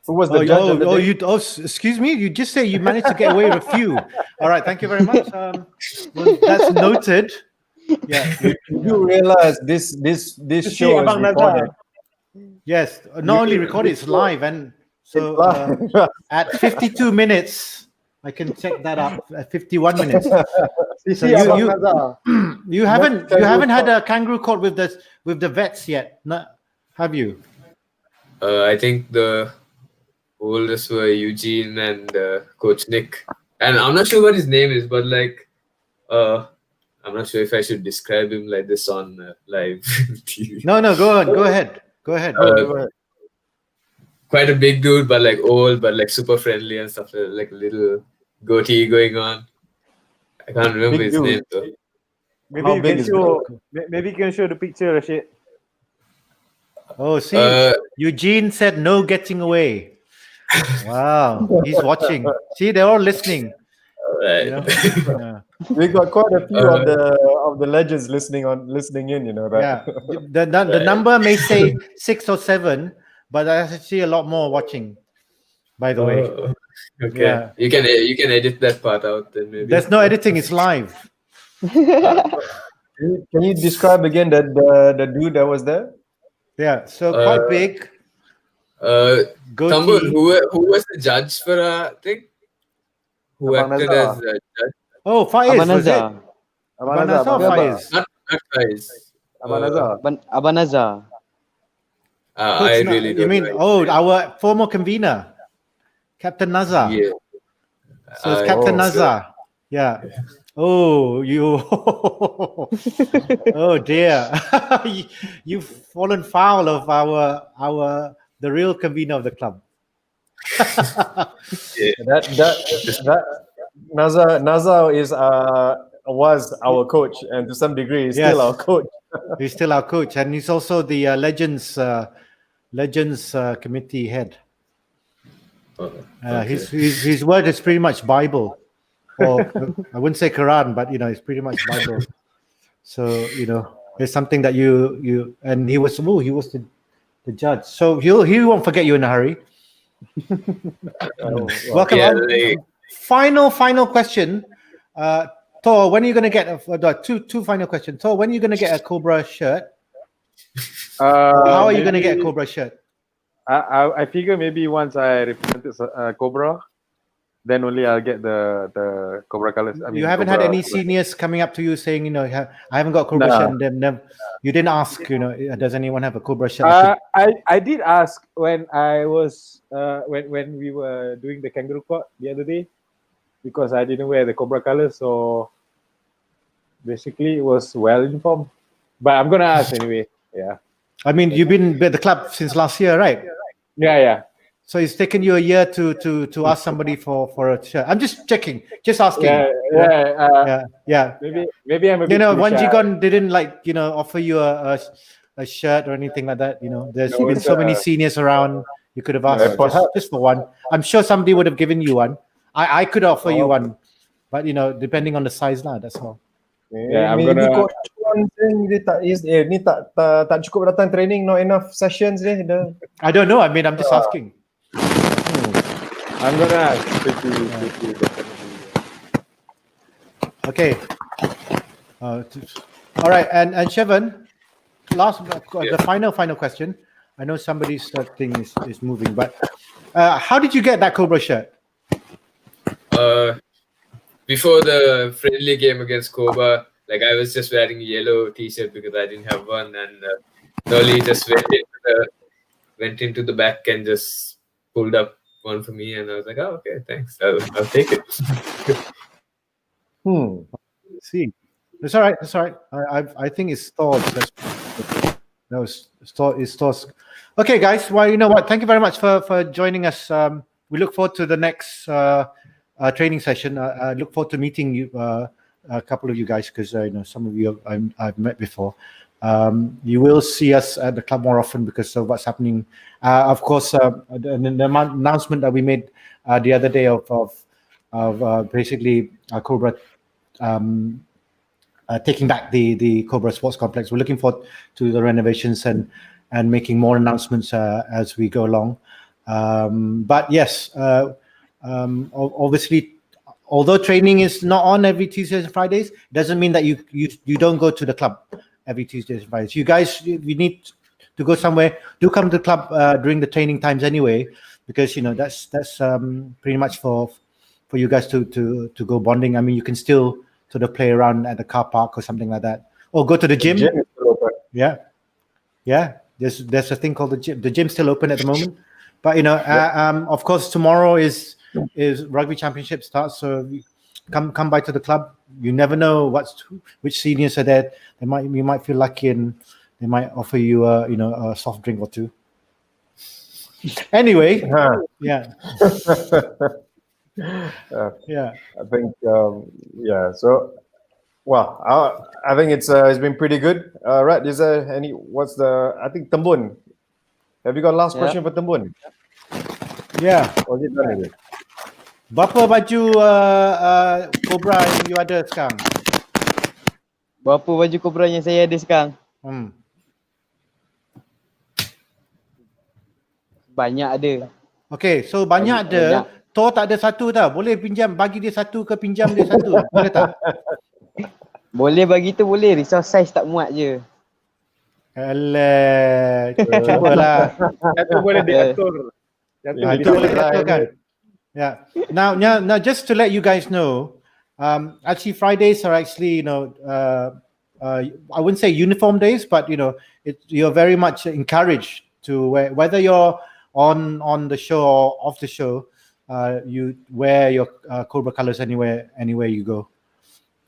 Who was the judge? Excuse me. You just say you managed to get away with a few. All right, thank you very much. Well, that's noted. Yeah, you realize this show is recorded. Yes, not only recorded, it's live, and so at 52 minutes, I can check that up. At 51 minutes. So you haven't had a kangaroo court with the vets yet, have you? I think the oldest were Eugene and Coach Nick, and I'm not sure what his name is, but I'm not sure if I should describe him like this on live TV. No, go ahead. Go ahead. Quite a big dude, but old, but super friendly and stuff. Like a little goatee going on. I can't remember his name though. Maybe you can show the picture, Rashid. Oh, see, Eugene said no getting away. Wow, he's watching. See, they're all listening. Right. Yeah. We got quite a few of the legends listening in. That. Yeah, the number may say 6 or 7, but there's actually a lot more watching. By the way. Okay. Yeah. You can edit that part out then maybe. There's no editing. It's live. Can you describe again the dude that was there? Yeah. So quite big. Tambur, who was the judge for thing? Who acted as a judge? Oh, Faiz, was it? Abanaza or Faiz? Not Faiz. Abanaza. I really don't. You mean our former convener, Captain Nazar? Yeah. So it's Captain Nazar. Yeah. Oh, you. Oh dear. You've fallen foul of the real convener of the club. That Nazar was our coach, and to some degree he's still our coach. He's still our coach, and he's also the Legends committee head. Okay. His word is pretty much Bible, or I wouldn't say Quran, but it's pretty much Bible. So it's something that you and he was the judge, so he won't forget you in a hurry. Welcome. Yeah, Final question. Thor, when are you going to get two final questions? Thor, when are you going to get a Cobra shirt? How are you going to get a Cobra shirt? I figure maybe once I represented Cobra, then only I'll get the Cobra colors. You haven't had any seniors coming up to you saying, I haven't got a Cobra shirt, and you didn't ask, does anyone have a Cobra shirt? I did ask when I was when we were doing the kangaroo court the other day, because I didn't wear the Cobra colors, so basically it was well informed. But I'm gonna ask anyway. Yeah. I mean, you've been at the club since last year, right? Yeah. So it's taken you a year to ask somebody for a shirt. I'm just checking, just asking. Yeah. Maybe I'm a bit Wanjigon didn't offer you a shirt or anything like that. There's been so many seniors around. You could have asked just for one. I'm sure somebody would have given you one. I could offer you one, But depending on the size lah, that's all. Yeah, I'm maybe gonna- Coach Chuan dia tak cukup datang training, not enough sessions dia. I don't know. I mean, I'm just asking. I'm gonna ask pretty. Okay. All right, and Shevan, the final question. I know somebody's thing is moving, but how did you get that Cobra shirt? Before the friendly game against Cobra, like I was just wearing a yellow T-shirt because I didn't have one, and Noli just went into the back and just pulled up one for me, and I was like, oh, okay, thanks, I'll take it. See, it's all right. It's all right. I think it's stalled. No, it's stalled. Okay, guys. Well, you know what? Thank you very much for joining us. We look forward to the next training session. I look forward to meeting you, a couple of you guys, because some of you I've met before. You will see us at the club more often because of what's happening. Of course, the announcement that we made the other day of basically Cobra taking back the Cobra Sports Complex. We're looking forward to the renovations and making more announcements as we go along. But yes, obviously, although training is not on every Tuesdays and Fridays, doesn't mean that you don't go to the club every Tuesdays and Fridays. You guys, you need to go somewhere. Do come to the club during the training times anyway, because that's pretty much for you guys to go bonding. I mean, you can still sort of play around at the car park or something like that, or go to the gym. The gym is still open. Yeah. There's a thing called the gym. The gym's still open at the moment, but of course tomorrow is rugby championship starts. So come by to the club. You never know which seniors are there. You might feel lucky and they might offer you a soft drink or two. Anyway, yeah. Yeah. I think so I think it's been pretty good. Right, is there I think Tembun, have you got last question for Tembun? Yeah. Or is it done already? Berapa baju Cobra yang you ada sekarang? Berapa baju Cobra yang saya ada sekarang? Banyak ada. Okay, so banyak ada. Tor tak ada satu tau. Boleh pinjam, bagi dia satu ke pinjam dia satu. Boleh tak? Boleh bagi tu boleh. Risau saiz tak muat je. Alah, cubalah. Satu boleh diatur. Itu boleh diaturkan. Yeah. Now, just to let you guys know, actually Fridays are actually, I wouldn't say uniform days, but you're very much encouraged to wear, whether you're on the show or off the show, you wear your Cobra colors anywhere you go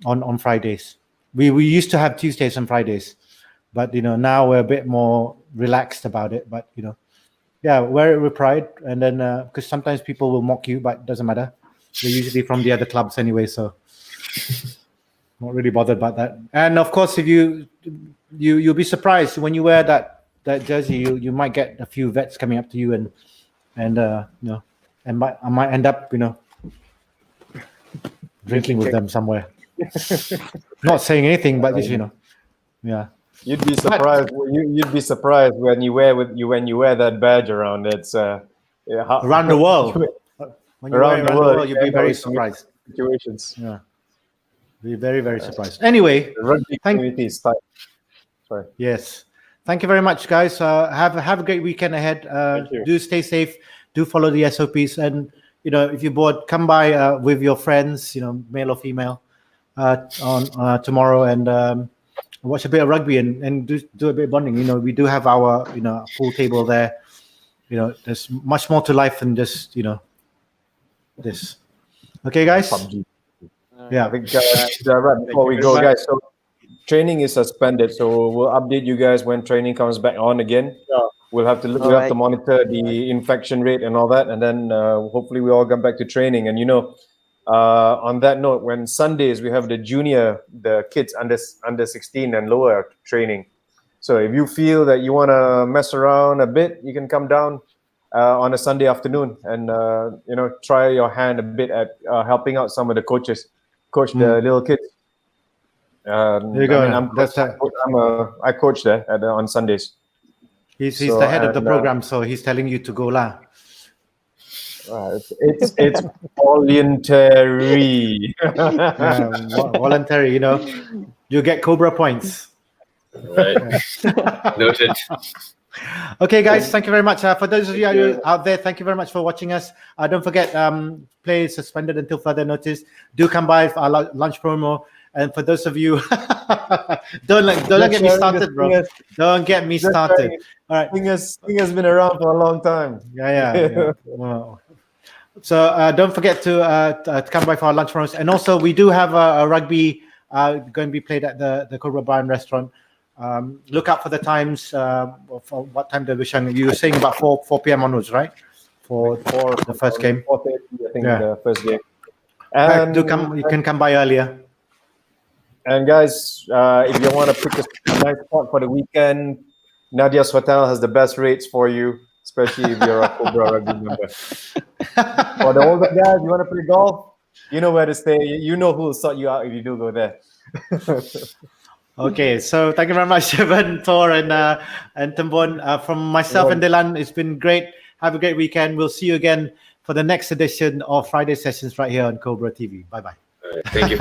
on Fridays. We used to have Tuesdays and Fridays, but now we're a bit more relaxed about it. But wear it with pride, and then because sometimes people will mock you, but it doesn't matter. They're usually from the other clubs anyway, so not really bothered about that. And of course, if you'll be surprised when you wear that jersey, you might get a few vets coming up to you and I might end up drinking with them somewhere. Not saying anything, but just yeah. You'd be surprised. You'd be surprised when you wear that badge around. It's around the world. When you around the world, you'd be very surprised. Situations. Yeah, be very, very surprised. Anyway, the rugby community is tight. Sorry. Yes. Thank you very much, guys. Have a great weekend ahead. Do stay safe. Do follow the SOPs, and if you're bored, come by with your friends, male or female, on tomorrow, and watch a bit of rugby and do a bit of bonding. We do have our pool table there. There's much more to life than just this. Okay, guys. PUBG. Yeah. I think right before we go, guys. So training is suspended, so we'll update you guys when training comes back on again. Yeah. We'll have to monitor the infection rate and all that, and then hopefully we all come back to training. And on that note, when Sundays we have the kids under 16 and lower training. So if you feel that you want to mess around a bit, you can come down on a Sunday afternoon and try your hand a bit at helping out some of the coaches. coach the little kids. There you go. I coach there on Sundays. He's So, the head of the and, program, so he's telling you to go lah. It's voluntary. Voluntary, you get Cobra points. Right. Noted. Okay, guys, thank you very much. For those of you out there, thank you very much for watching us. Don't forget, play is suspended until further notice. Do come by for our lunch promo. And for those of you, don't get me started, bro. Don't get me started. All right. Thing has been around for a long time. Yeah. Wow. So don't forget to come by for our lunch promos. And also, we do have a rugby going to be played at the Cobra Bar and Restaurant. Look out for the times. For what time they'll be showing. You were saying about 4 p.m. onwards, right? For the first game. 4:30, I think, the first game. And you can come by earlier. And guys, if you want to pick a nice spot for the weekend, Nadia's Hotel has the best rates for you, especially if you're a Cobra rugby member. For the older guys, you want to play golf, you know where to stay. You know who will sort you out if you do go there. Okay, so thank you very much, Shivan, Thor, and Tembon. From myself and Dylan, it's been great. Have a great weekend. We'll see you again for the next edition of Friday Sessions right here on Cobra TV. Bye-bye. All right, thank you.